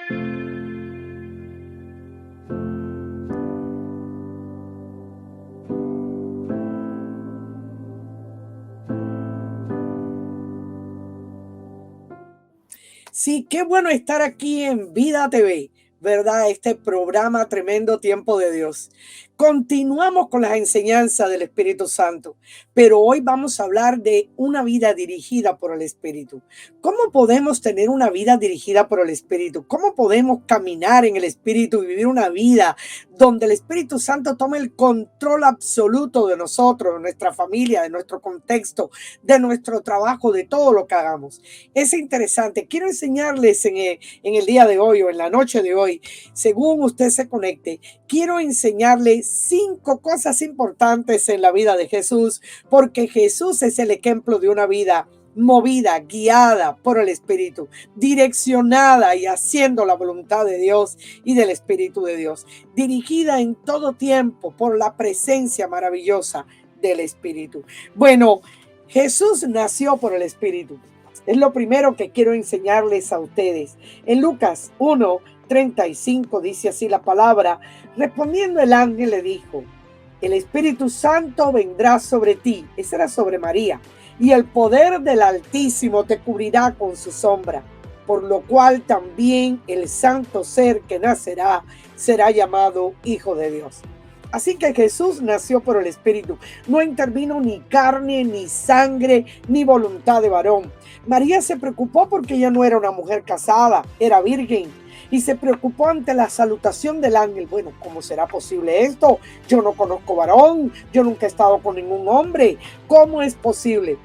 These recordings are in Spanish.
Sí, qué bueno estar aquí en Vida TV, ¿verdad? Este programa Tremendo Tiempo de Dios. Continuamos con las enseñanzas del Espíritu Santo, pero hoy vamos a hablar de una vida dirigida por el Espíritu. ¿Cómo podemos tener una vida dirigida por el Espíritu? ¿Cómo podemos caminar en el Espíritu y vivir una vida donde el Espíritu Santo tome el control absoluto de nosotros, de nuestra familia, de nuestro contexto, de nuestro trabajo, de todo lo que hagamos? Es interesante. Quiero enseñarles en el día de hoy o en la noche de hoy, según usted se conecte, quiero enseñarles 5 cosas importantes en la vida de Jesús, porque Jesús es el ejemplo de una vida movida, guiada por el Espíritu, direccionada y haciendo la voluntad de Dios y del Espíritu de Dios, dirigida en todo tiempo por la presencia maravillosa del Espíritu. Bueno, Jesús nació por el Espíritu. Es lo primero que quiero enseñarles a ustedes. En Lucas 1:35 dice así la palabra: respondiendo el ángel le dijo, el Espíritu Santo vendrá sobre ti. Esa era sobre María. Y el poder del Altísimo te cubrirá con su sombra, por lo cual también el santo ser que nacerá será llamado Hijo de Dios. Así que Jesús nació por el Espíritu. No intervino ni carne, ni sangre, ni voluntad de varón. María se preocupó porque ella no era una mujer casada, era virgen. Y se preocupó ante la salutación del ángel. Bueno, ¿cómo será posible esto? Yo no conozco varón, yo nunca he estado con ningún hombre. ¿Cómo es posible?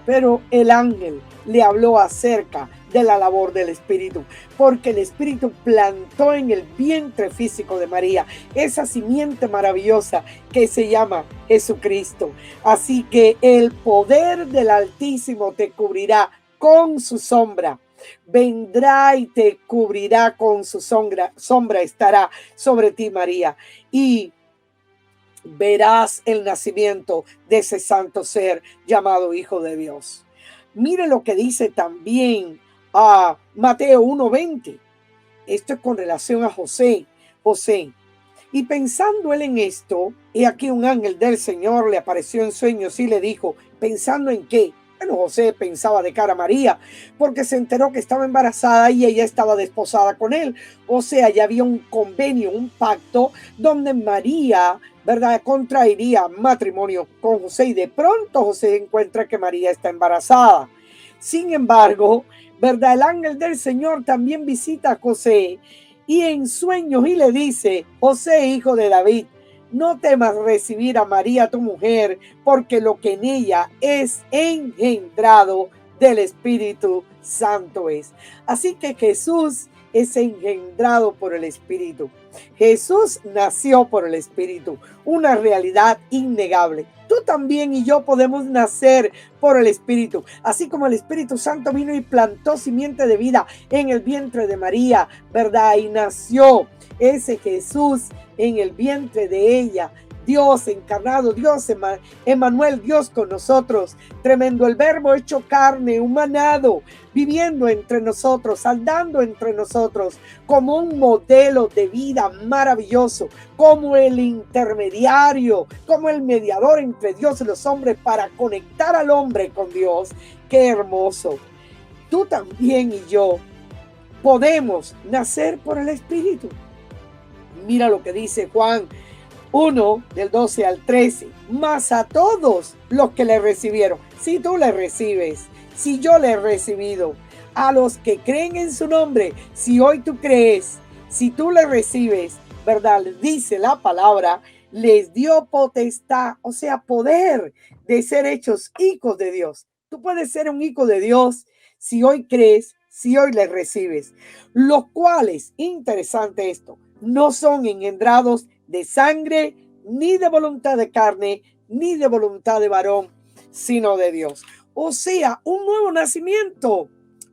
Pero el ángel le habló acerca de la labor del Espíritu, porque el Espíritu plantó en el vientre físico de María esa simiente maravillosa que se llama Jesucristo. Así que el poder del Altísimo te cubrirá con su sombra. Vendrá y te cubrirá con su sombra estará sobre ti, María. Y verás el nacimiento de ese santo ser llamado Hijo de Dios. Mire lo que dice también a Mateo 1:20. Esto es con relación a José. Y pensando él en esto, he aquí un ángel del Señor le apareció en sueños y le dijo, ¿pensando en qué? Bueno, José pensaba de cara a María, porque se enteró que estaba embarazada y ella estaba desposada con él. O sea, ya había un convenio, un pacto, donde María, ¿verdad?, contraería matrimonio con José. Y de pronto José encuentra que María está embarazada. Sin embargo, ¿verdad?, el ángel del Señor también visita a José y en sueños y le dice, José, hijo de David, no temas recibir a María tu mujer, porque lo que en ella es engendrado del Espíritu Santo es. Así que Jesús es engendrado por el Espíritu. Jesús nació por el Espíritu, una realidad innegable. Tú también y yo podemos nacer por el Espíritu, así como el Espíritu Santo vino y plantó simiente de vida en el vientre de María, ¿verdad? Y nació ese Jesús en el vientre de ella. Dios encarnado, Dios Emmanuel, Dios con nosotros, tremendo, el verbo hecho carne, humanado, viviendo entre nosotros, andando entre nosotros, como un modelo de vida maravilloso, como el intermediario, como el mediador entre Dios y los hombres para conectar al hombre con Dios. ¡Qué hermoso! Tú también y yo podemos nacer por el Espíritu. Mira lo que dice Juan 1, del 12 al 13. Mas a todos los que le recibieron, si tú le recibes, si yo le he recibido, a los que creen en su nombre, si hoy tú crees, si tú le recibes, ¿verdad? Dice la palabra, les dio potestad, o sea, poder de ser hechos hijos de Dios. Tú puedes ser un hijo de Dios si hoy crees, si hoy le recibes. Los cuales, interesante esto, no son engendrados de sangre, ni de voluntad de carne, ni de voluntad de varón, sino de Dios. O sea, un nuevo nacimiento.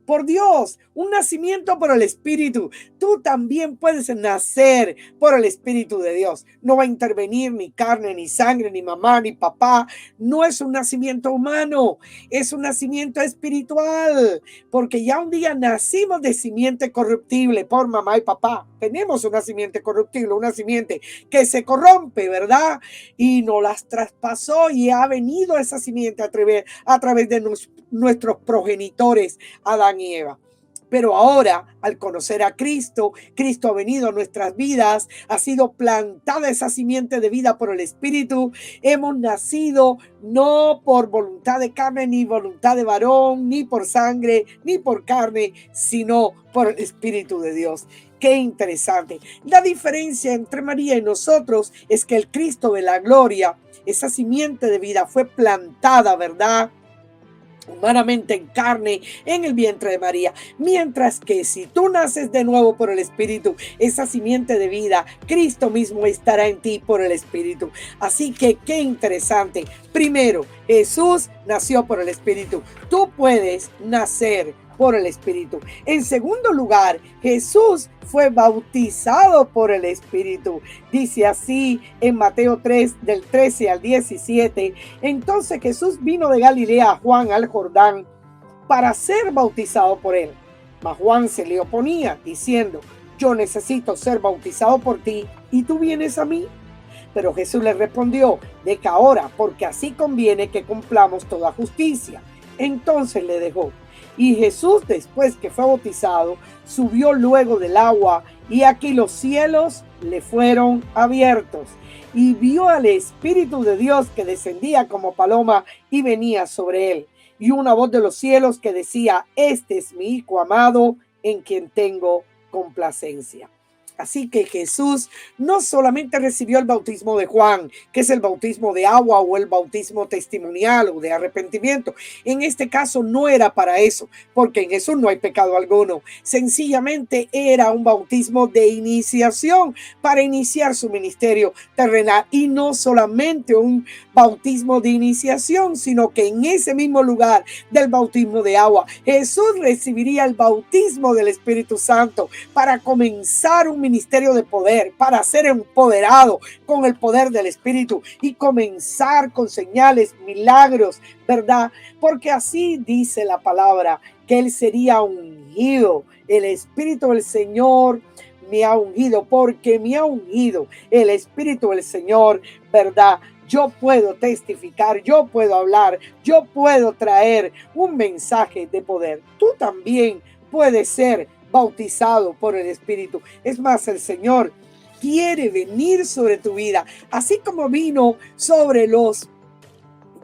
por Dios, un nacimiento por el Espíritu. Tú también puedes nacer por el Espíritu de Dios. No va a intervenir ni carne, ni sangre, ni mamá, ni papá. No es un nacimiento humano, es un nacimiento espiritual, porque ya un día nacimos de simiente corruptible por mamá y papá. Tenemos una simiente corruptible, una simiente que se corrompe, ¿verdad? Y nos las traspasó y ha venido esa simiente a través de nuestros progenitores, Adán y Eva. Pero ahora, al conocer a Cristo, Cristo ha venido a nuestras vidas, ha sido plantada esa simiente de vida por el Espíritu. Hemos nacido no por voluntad de carne, ni voluntad de varón, ni por sangre, ni por carne, sino por el Espíritu de Dios. Qué interesante. La diferencia entre María y nosotros es que el Cristo de la gloria, esa simiente de vida fue plantada, ¿verdad?, humanamente en carne en el vientre de María, mientras que si tú naces de nuevo por el Espíritu, esa simiente de vida, Cristo mismo estará en ti por el Espíritu. Así que qué interesante. Primero, Jesús nació por el Espíritu. Tú puedes nacer por el Espíritu. En segundo lugar, Jesús fue bautizado por el Espíritu. Dice así en Mateo 3, del 13 al 17. Entonces Jesús vino de Galilea a Juan al Jordán para ser bautizado por él. Mas Juan se le oponía, diciendo: yo necesito ser bautizado por ti, ¿y tú vienes a mí? Pero Jesús le respondió: deja ahora, porque así conviene que cumplamos toda justicia. Entonces le dejó. Y Jesús, después que fue bautizado, subió luego del agua, y aquí los cielos le fueron abiertos. Y vio al Espíritu de Dios que descendía como paloma y venía sobre él. Y una voz de los cielos que decía: este es mi Hijo amado, en quien tengo complacencia. Así que Jesús no solamente recibió el bautismo de Juan, que es el bautismo de agua o el bautismo testimonial o de arrepentimiento. En este caso no era para eso, porque en Jesús no hay pecado alguno. Sencillamente era un bautismo de iniciación para iniciar su ministerio terrenal. Y no solamente un bautismo de iniciación, sino que en ese mismo lugar del bautismo de agua, Jesús recibiría el bautismo del Espíritu Santo para comenzar un ministerio de poder, para ser empoderado con el poder del Espíritu y comenzar con señales, milagros, ¿verdad? Porque así dice la palabra, que él sería ungido. El Espíritu del Señor me ha ungido, porque me ha ungido el Espíritu del Señor, ¿verdad? Yo puedo testificar, yo puedo hablar, yo puedo traer un mensaje de poder. Tú también puedes ser bautizado por el Espíritu. Es más, el Señor quiere venir sobre tu vida, así como vino sobre los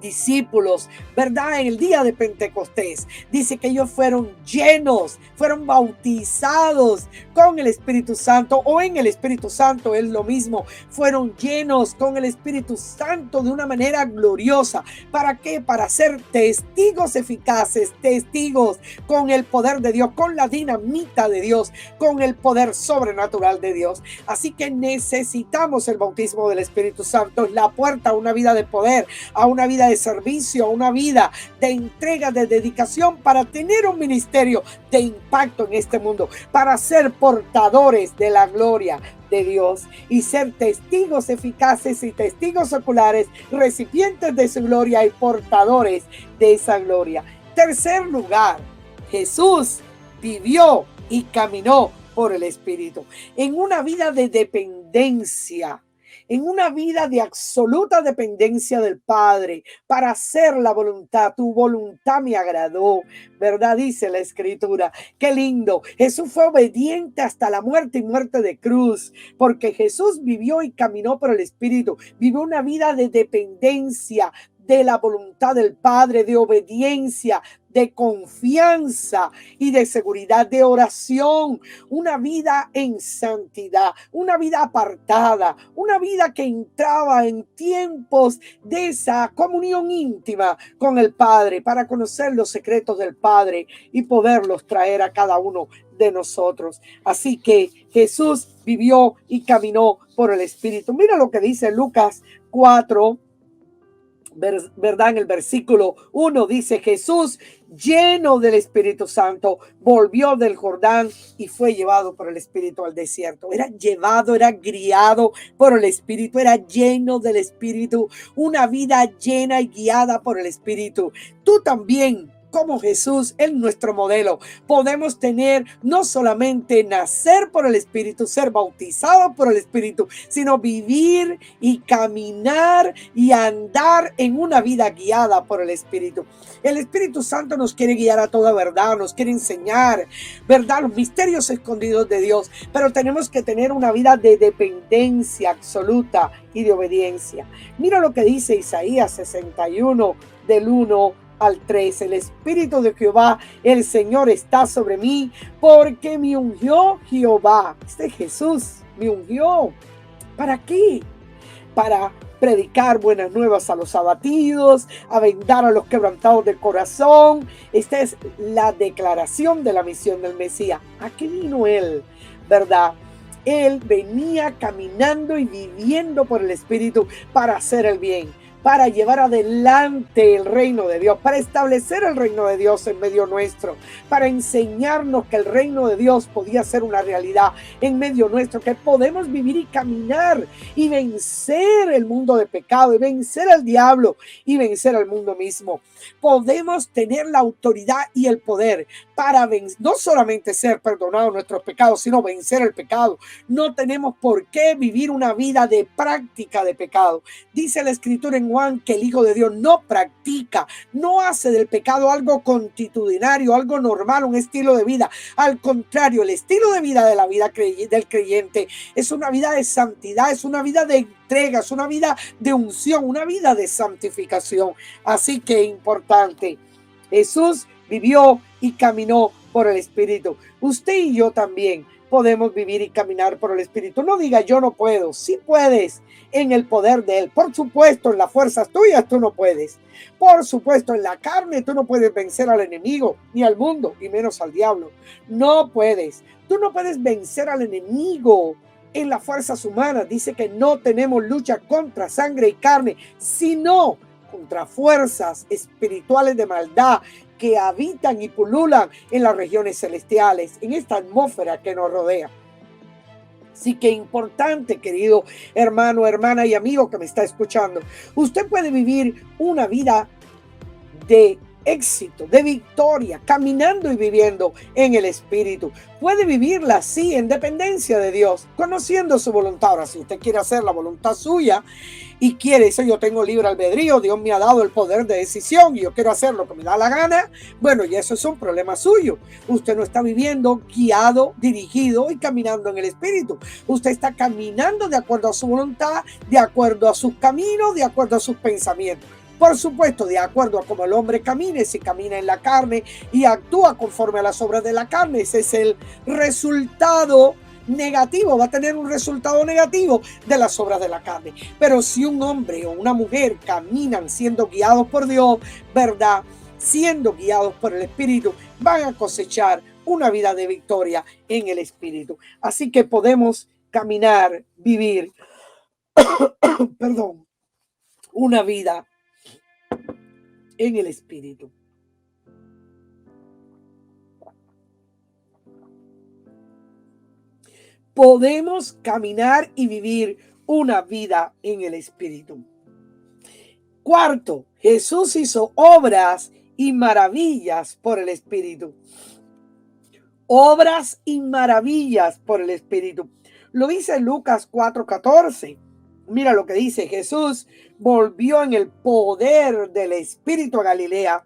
discípulos, ¿verdad? En el día de Pentecostés dice que ellos fueron llenos, fueron bautizados con el Espíritu Santo, o en el Espíritu Santo, es lo mismo. Fueron llenos con el Espíritu Santo de una manera gloriosa. ¿Para qué? Para ser testigos eficaces, testigos con el poder de Dios, con la dinamita de Dios, con el poder sobrenatural de Dios. Así que necesitamos el bautismo del Espíritu Santo. Es la puerta a una vida de poder, a una vida de servicio, a una vida de entrega, de dedicación, para tener un ministerio de impacto en este mundo, para ser portadores de la gloria de Dios y ser testigos eficaces y testigos oculares, recipientes de su gloria y portadores de esa gloria. Tercer lugar, Jesús vivió y caminó por el Espíritu en una vida de dependencia, en una vida de absoluta dependencia del Padre para hacer la voluntad. Tu voluntad me agradó, ¿verdad? Dice la Escritura. Qué lindo. Jesús fue obediente hasta la muerte y muerte de cruz, porque Jesús vivió y caminó por el Espíritu. Vivió una vida de dependencia de la voluntad del Padre, de obediencia, de confianza y de seguridad, de oración, una vida en santidad, una vida apartada, una vida que entraba en tiempos de esa comunión íntima con el Padre para conocer los secretos del Padre y poderlos traer a cada uno de nosotros. Así que Jesús vivió y caminó por el Espíritu. Mira lo que dice Lucas 4, ¿verdad? En el versículo 1 dice: Jesús, lleno del Espíritu Santo, volvió del Jordán y fue llevado por el Espíritu al desierto. Era llevado, era guiado por el Espíritu, era lleno del Espíritu, una vida llena y guiada por el Espíritu. Tú también, como Jesús, es nuestro modelo. Podemos tener no solamente nacer por el Espíritu, ser bautizados por el Espíritu, sino vivir y caminar y andar en una vida guiada por el Espíritu. El Espíritu Santo nos quiere guiar a toda verdad, nos quiere enseñar, ¿verdad?, los misterios escondidos de Dios, pero tenemos que tener una vida de dependencia absoluta y de obediencia. Mira lo que dice Isaías 61, del 1 al 3. El Espíritu de Jehová, el Señor, está sobre mí, porque me ungió Jehová. Jesús me ungió. ¿Para qué? Para predicar buenas nuevas a los abatidos, a vendar a los quebrantados de corazón. Esta es la declaración de la misión del Mesías. ¿A qué vino él? ¿Verdad? Él venía caminando y viviendo por el Espíritu para hacer el bien, para llevar adelante el reino de Dios, para establecer el reino de Dios en medio nuestro, para enseñarnos que el reino de Dios podía ser una realidad en medio nuestro, que podemos vivir y caminar y vencer el mundo de pecado y vencer al diablo y vencer al mundo mismo. Podemos tener la autoridad y el poder para no solamente ser perdonados nuestros pecados, sino vencer el pecado. No tenemos por qué vivir una vida de práctica de pecado. Dice la Escritura en Juan que el Hijo de Dios no practica, no hace del pecado algo constitucionario, algo normal, un estilo de vida. Al contrario, el estilo de vida de la vida del creyente es una vida de santidad, es una vida de entrega, es una vida de unción, una vida de santificación. Así que importante, Jesús vivió y caminó por el Espíritu. Usted y yo también podemos vivir y caminar por el Espíritu. No diga yo no puedo. Sí puedes, en el poder de Él. Por supuesto, en las fuerzas tuyas tú no puedes. Por supuesto, en la carne tú no puedes vencer al enemigo, ni al mundo, y menos al diablo. No puedes. Tú no puedes vencer al enemigo en las fuerzas humanas. Dice que no tenemos lucha contra sangre y carne, sino contra fuerzas espirituales de maldad que habitan y pululan en las regiones celestiales, en esta atmósfera que nos rodea. Así que importante, querido hermano, hermana y amigo que me está escuchando, usted puede vivir una vida de éxito, de victoria, caminando y viviendo en el Espíritu. Puede vivirla así, en dependencia de Dios, conociendo su voluntad. Ahora, si usted quiere hacer la voluntad suya y quiere, dice, yo tengo libre albedrío, Dios me ha dado el poder de decisión y yo quiero hacer lo que me da la gana, bueno, y eso es un problema suyo. Usted no está viviendo guiado, dirigido y caminando en el Espíritu. Usted está caminando de acuerdo a su voluntad, de acuerdo a sus caminos, de acuerdo a sus pensamientos. Por supuesto, de acuerdo a cómo el hombre camine, si camina en la carne y actúa conforme a las obras de la carne, ese es el resultado negativo, va a tener un resultado negativo de las obras de la carne. Pero si un hombre o una mujer caminan siendo guiados por Dios, ¿verdad?, siendo guiados por el Espíritu, van a cosechar una vida de victoria en el Espíritu. Así que podemos caminar, vivir, perdón, una vida en el Espíritu. Podemos caminar y vivir una vida en el Espíritu. Cuarto, Jesús hizo obras y maravillas por el Espíritu. Obras y maravillas por el Espíritu. Lo dice Lucas 4:14. Mira lo que dice: Jesús volvió en el poder del Espíritu a Galilea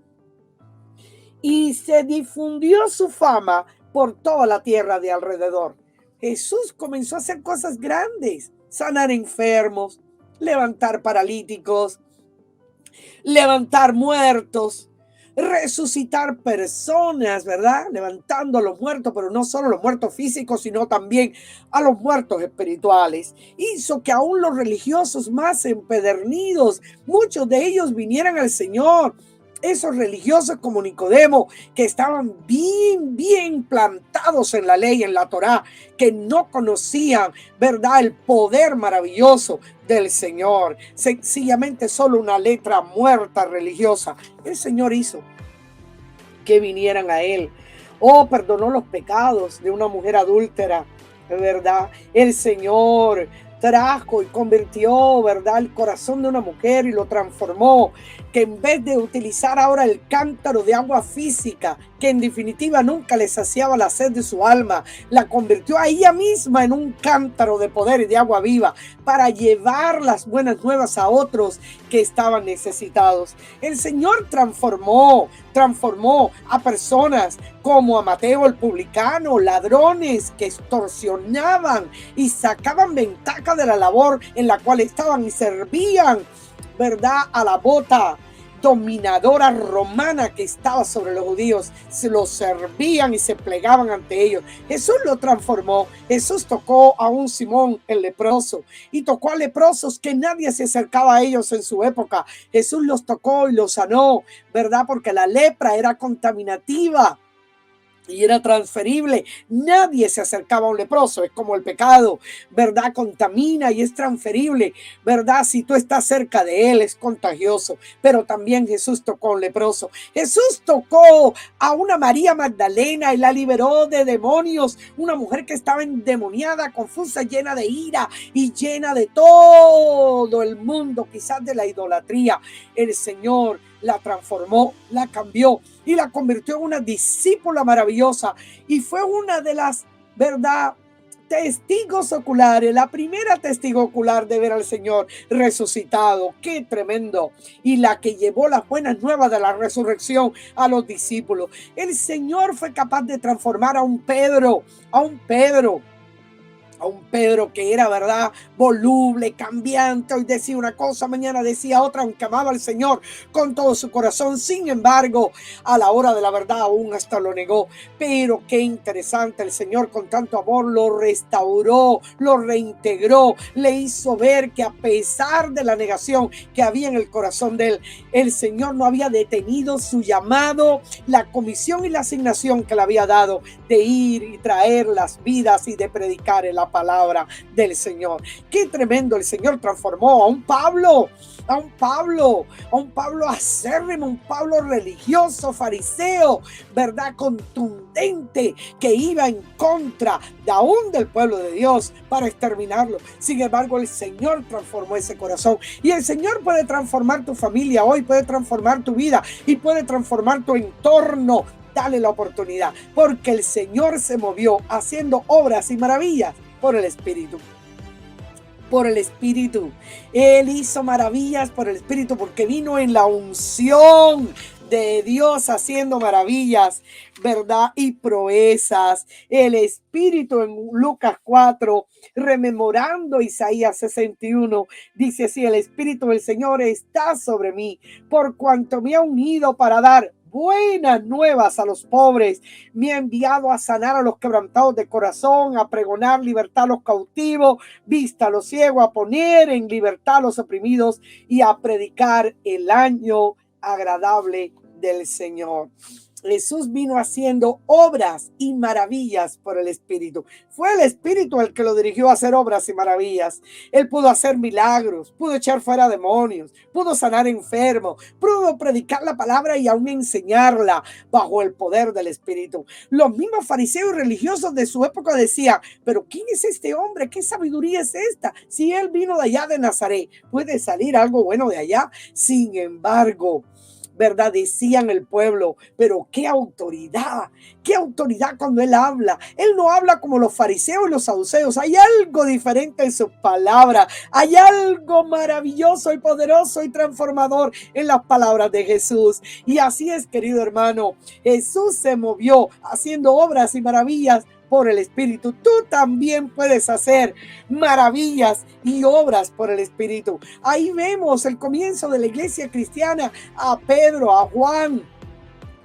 y se difundió su fama por toda la tierra de alrededor. Jesús comenzó a hacer cosas grandes: sanar enfermos, levantar paralíticos, levantar muertos, resucitar personas, ¿verdad? Levantando a los muertos, pero no solo los muertos físicos, sino también a los muertos espirituales. Hizo que aún los religiosos más empedernidos, muchos de ellos vinieran al Señor. esos religiosos como Nicodemo, que estaban bien plantados en la ley, en la Torá, que no conocían, ¿verdad?, el poder maravilloso del Señor. Sencillamente solo una letra muerta religiosa. El Señor hizo que vinieran a Él. Oh, perdonó los pecados de una mujer adúltera, ¿verdad? El Señor trajo y convirtió, ¿verdad?, el corazón de una mujer y lo transformó, que en vez de utilizar ahora el cántaro de agua física, que en definitiva nunca le saciaba la sed de su alma, la convirtió a ella misma en un cántaro de poder y de agua viva para llevar las buenas nuevas a otros que estaban necesitados. El Señor transformó a personas como a Mateo el publicano, ladrones que extorsionaban y sacaban ventaja de la labor en la cual estaban y servían, ¿verdad?, a la bota dominadora romana que estaba sobre los judíos. Se los servían y se plegaban ante ellos. Jesús lo transformó. Jesús tocó a un Simón el leproso y tocó a leprosos que nadie se acercaba a ellos en su época. Jesús los tocó y los sanó, ¿verdad? Porque la lepra era contaminativa y era transferible. Nadie se acercaba a un leproso. Es como el pecado, ¿verdad? Contamina y es transferible, ¿verdad? Si tú estás cerca de él es contagioso. Pero también Jesús tocó a un leproso. Jesús tocó a una María Magdalena y la liberó de demonios. Una mujer que estaba endemoniada, confusa, llena de ira y llena de todo el mundo, quizás de la idolatría. El Señor la transformó, la cambió y la convirtió en una discípula maravillosa. Y fue una de las, ¿verdad?, testigos oculares, la primera testigo ocular de ver al Señor resucitado. ¡Qué tremendo! Y la que llevó las buenas nuevas de la resurrección a los discípulos. El Señor fue capaz de transformar a un Pedro que era, ¿verdad?, voluble, cambiante. Hoy decía una cosa, mañana decía otra, aunque amaba al Señor con todo su corazón. Sin embargo, a la hora de la verdad aún hasta lo negó. Pero qué interesante, el Señor con tanto amor lo restauró, lo reintegró, le hizo ver que a pesar de la negación que había en el corazón de él, el Señor no había detenido su llamado, la comisión y la asignación que le había dado de ir y traer las vidas y de predicar la palabra del Señor. Qué tremendo. El Señor transformó a un Pablo acérrimo, un Pablo religioso, fariseo, ¿verdad?, contundente, que iba en contra de aún del pueblo de Dios para exterminarlo. Sin embargo, el Señor transformó ese corazón, y el Señor puede transformar tu familia hoy, puede transformar tu vida y puede transformar tu entorno. Dale la oportunidad, porque el Señor se movió haciendo obras y maravillas por el Espíritu. Por el Espíritu. Él hizo maravillas por el Espíritu, porque vino en la unción de Dios haciendo maravillas, ¿verdad?, y proezas. El Espíritu en Lucas 4, rememorando Isaías 61, dice así: el Espíritu del Señor está sobre mí, por cuanto me ha unido para dar buenas nuevas a los pobres, me ha enviado a sanar a los quebrantados de corazón, a pregonar libertad a los cautivos, vista a los ciegos, a poner en libertad a los oprimidos y a predicar el año agradable del Señor. Jesús vino haciendo obras y maravillas por el Espíritu. Fue el Espíritu el que lo dirigió a hacer obras y maravillas. Él pudo hacer milagros, pudo echar fuera demonios, pudo sanar enfermos, pudo predicar la palabra y aún enseñarla bajo el poder del Espíritu. Los mismos fariseos y religiosos de su época decían: pero ¿quién es este hombre? ¿Qué sabiduría es esta? Si él vino de allá de Nazaret, ¿puede salir algo bueno de allá? Sin embargo, ¿verdad?, decían el pueblo, pero qué autoridad cuando él habla. Él no habla como los fariseos y los saduceos. Hay algo diferente en sus palabras. Hay algo maravilloso y poderoso y transformador en las palabras de Jesús. Y así es, querido hermano, Jesús se movió haciendo obras y maravillas por el Espíritu. Tú también puedes hacer maravillas y obras por el Espíritu. Ahí vemos el comienzo de la iglesia cristiana, a Pedro, a Juan,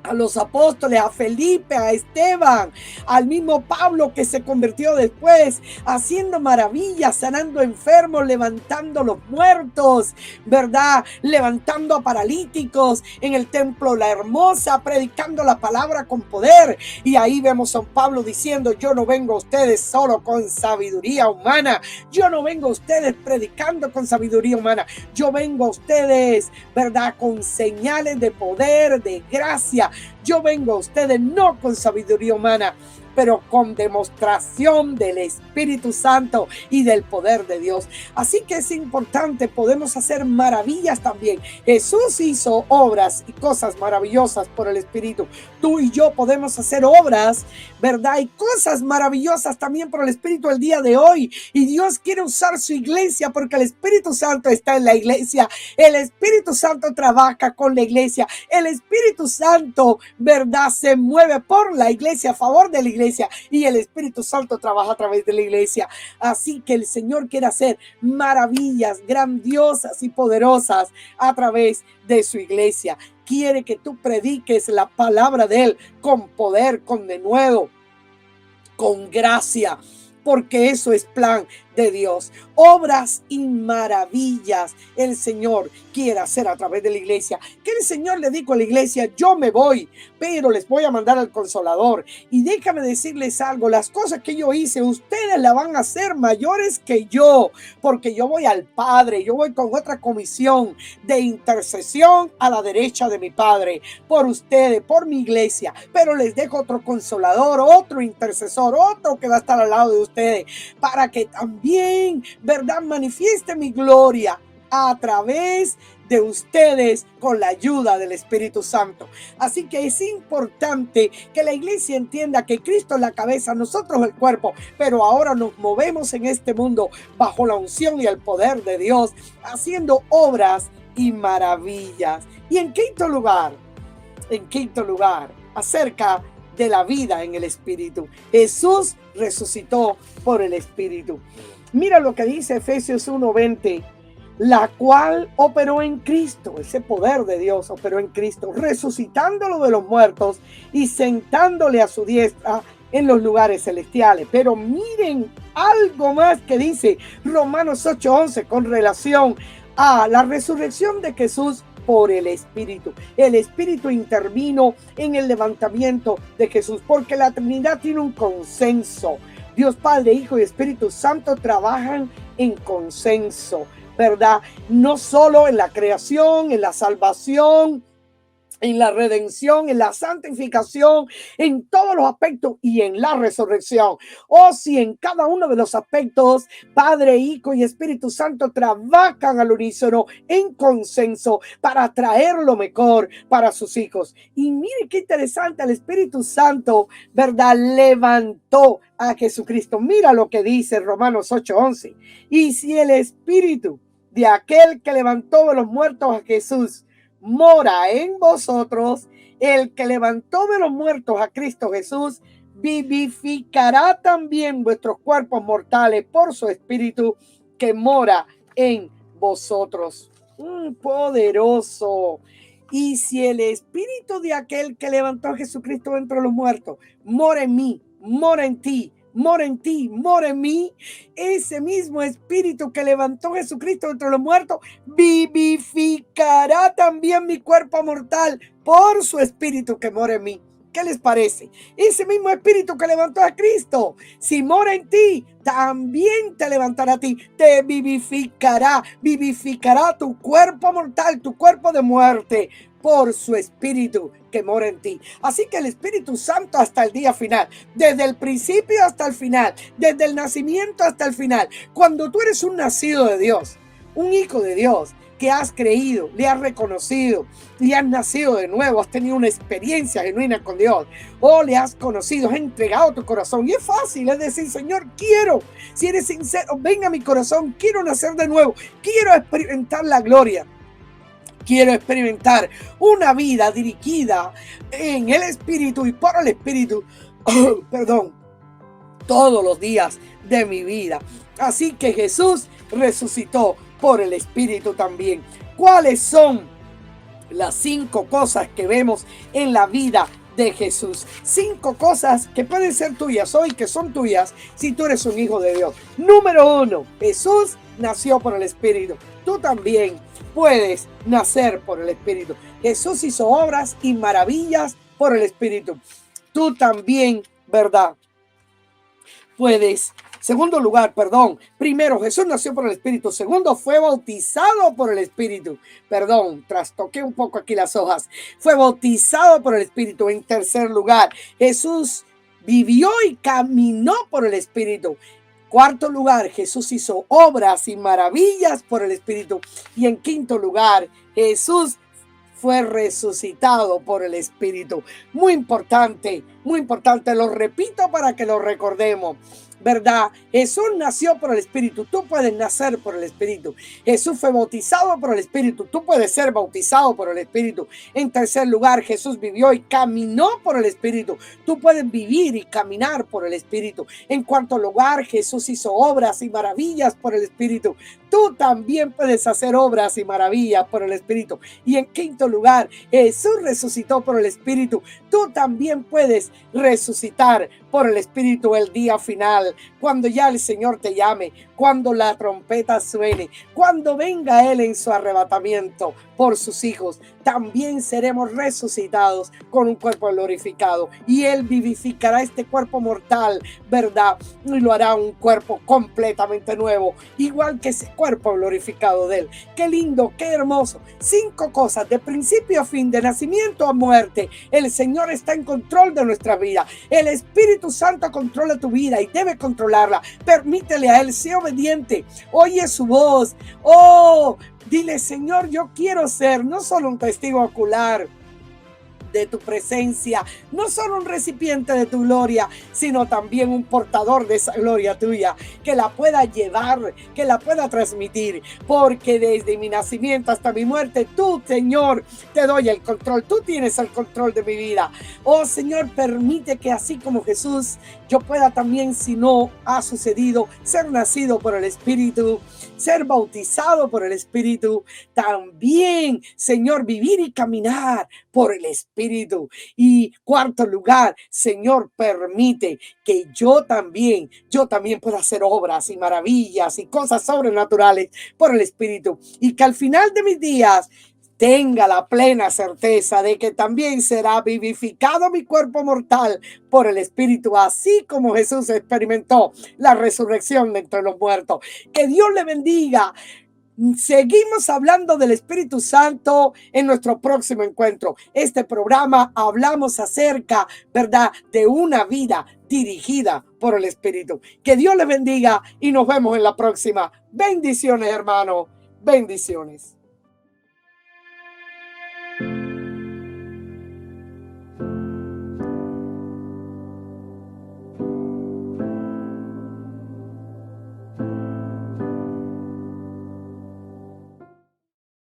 a los apóstoles, a Felipe, a Esteban, al mismo Pablo que se convirtió después, haciendo maravillas, sanando enfermos, levantando los muertos, ¿verdad? Levantando a paralíticos en el templo La Hermosa, predicando la palabra con poder. Y ahí vemos a Pablo diciendo: yo no vengo a ustedes solo con sabiduría humana, yo no vengo a ustedes predicando con sabiduría humana, yo vengo a ustedes, ¿verdad? Con señales de poder, de gracia. Yo vengo a ustedes no con sabiduría humana, pero con demostración del Espíritu Santo y del poder de Dios. Así que es importante, podemos hacer maravillas también. Jesús hizo obras y cosas maravillosas por el Espíritu. Tú y yo podemos hacer obras, ¿verdad? Y cosas maravillosas también por el Espíritu el día de hoy. Y Dios quiere usar su iglesia porque el Espíritu Santo está en la iglesia. El Espíritu Santo trabaja con la iglesia. El Espíritu Santo, ¿verdad? Se mueve por la iglesia, a favor de la iglesia. Y el Espíritu Santo trabaja a través de la iglesia. Así que el Señor quiere hacer maravillas grandiosas y poderosas a través de su iglesia. Quiere que tú prediques la palabra de Él con poder, con denuedo, con gracia, porque eso es plan de Dios. Obras y maravillas el Señor quiere hacer a través de la iglesia. Que el Señor le dijo a la iglesia: yo me voy, pero les voy a mandar al Consolador. Y déjame decirles algo: las cosas que yo hice, ustedes las van a hacer mayores que yo, porque yo voy al Padre, yo voy con otra comisión de intercesión a la derecha de mi Padre, por ustedes, por mi iglesia. Pero les dejo otro Consolador, otro intercesor, otro que va a estar al lado de ustedes, para que también, ¿verdad?, manifieste mi gloria a través de ustedes con la ayuda del Espíritu Santo. Así que es importante que la iglesia entienda que Cristo es la cabeza, nosotros el cuerpo, pero ahora nos movemos en este mundo bajo la unción y el poder de Dios, haciendo obras y maravillas. Y en quinto lugar, acerca de la vida en el Espíritu. Jesús resucitó por el Espíritu. Mira lo que dice Efesios 1:20, la cual operó en Cristo, ese poder de Dios operó en Cristo, resucitándolo de los muertos y sentándole a su diestra en los lugares celestiales. Pero miren algo más que dice Romanos 8:11 con relación a la resurrección de Jesús por el Espíritu. El Espíritu intervino en el levantamiento de Jesús, porque la Trinidad tiene un consenso. Dios Padre, Hijo y Espíritu Santo trabajan en consenso, ¿verdad? No solo en la creación, en la salvación, en la redención, en la santificación, en todos los aspectos y en la resurrección. O si en cada uno de los aspectos, Padre, Hijo y Espíritu Santo trabajan al unísono en consenso para traer lo mejor para sus hijos. Y mire qué interesante, el Espíritu Santo, ¿verdad?, levantó a Jesucristo. Mira lo que dice Romanos 8:11. Y si el Espíritu de aquel que levantó de los muertos a Jesús mora en vosotros, el que levantó de los muertos a Cristo Jesús vivificará también vuestros cuerpos mortales por su Espíritu que mora en vosotros. Poderoso. Y si el Espíritu de aquel que levantó a Jesucristo entre los muertos mora en mí, mora en ti, mora en ti, mora en mí, ese mismo Espíritu que levantó a Jesucristo entre los muertos vivificará también mi cuerpo mortal por su Espíritu que mora en mí. ¿Qué les parece? Ese mismo Espíritu que levantó a Cristo, si mora en ti, también te levantará a ti, te vivificará tu cuerpo mortal, tu cuerpo de muerte, por su Espíritu que mora en ti. Así que el Espíritu Santo hasta el día final, desde el principio hasta el final, desde el nacimiento hasta el final, cuando tú eres un nacido de Dios, un hijo de Dios, que has creído, le has reconocido, le has nacido de nuevo, has tenido una experiencia genuina con Dios, o le has conocido, has entregado tu corazón. Y es fácil, es decir: Señor, quiero, si eres sincero, venga a mi corazón, quiero nacer de nuevo, quiero experimentar la gloria. Quiero experimentar una vida dirigida en el Espíritu y por el Espíritu, todos los días de mi vida. Así que Jesús resucitó por el Espíritu también. ¿Cuáles son las 5 cosas que vemos en la vida de Jesús. 5 cosas que pueden ser tuyas hoy, que son tuyas si tú eres un hijo de Dios. Número 1, Jesús nació por el Espíritu. Tú también puedes nacer por el Espíritu. Jesús hizo obras y maravillas por el Espíritu. Tú también, ¿verdad? Puedes. Segundo lugar, primero, Jesús nació por el Espíritu. Segundo, fue bautizado por el Espíritu. Trastoqué un poco aquí las hojas. Fue bautizado por el Espíritu. En tercer lugar, Jesús vivió y caminó por el Espíritu. Cuarto lugar, Jesús hizo obras y maravillas por el Espíritu. Y en quinto lugar, Jesús fue resucitado por el Espíritu. Muy importante, lo repito para que lo recordemos. ¿Verdad? Jesús nació por el Espíritu. Tú puedes nacer por el Espíritu. Jesús fue bautizado por el Espíritu. Tú puedes ser bautizado por el Espíritu. En tercer lugar, Jesús vivió y caminó por el Espíritu. Tú puedes vivir y caminar por el Espíritu. En cuarto lugar, Jesús hizo obras y maravillas por el Espíritu. Tú también puedes hacer obras y maravillas por el Espíritu. Y en quinto lugar, Jesús resucitó por el Espíritu. Tú también puedes resucitar por el Espíritu el día final, cuando ya el Señor te llame, cuando la trompeta suene, cuando venga Él en su arrebatamiento por sus hijos. También seremos resucitados con un cuerpo glorificado y Él vivificará este cuerpo mortal, ¿verdad? Y lo hará un cuerpo completamente nuevo, igual que ese cuerpo glorificado de Él. Qué lindo, qué hermoso. 5 cosas de principio a fin, de nacimiento a muerte. El Señor está en control de nuestra vida. El Espíritu Santo controla tu vida y debe controlarla. Permítele a Él, sé obediente. Oye su voz. Dile, Señor, yo quiero ser no solo un testigo ocular de tu presencia, no solo un recipiente de tu gloria, sino también un portador de esa gloria tuya, que la pueda llevar, que la pueda transmitir, porque desde mi nacimiento hasta mi muerte, tú, Señor, te doy el control, tú tienes el control de mi vida. Oh Señor, permite que así como Jesús, yo pueda también, si no ha sucedido, ser nacido por el Espíritu, ser bautizado por el Espíritu, también, Señor, vivir y caminar por el Espíritu. Y cuarto lugar, Señor, permite que yo también pueda hacer obras y maravillas y cosas sobrenaturales por el Espíritu. Y que al final de mis días tenga la plena certeza de que también será vivificado mi cuerpo mortal por el Espíritu, así como Jesús experimentó la resurrección de entre los muertos. Que Dios le bendiga. Seguimos hablando del Espíritu Santo en nuestro próximo encuentro. Este programa hablamos acerca, ¿verdad?, de una vida dirigida por el Espíritu. Que Dios le bendiga y nos vemos en la próxima. Bendiciones, hermano. Bendiciones.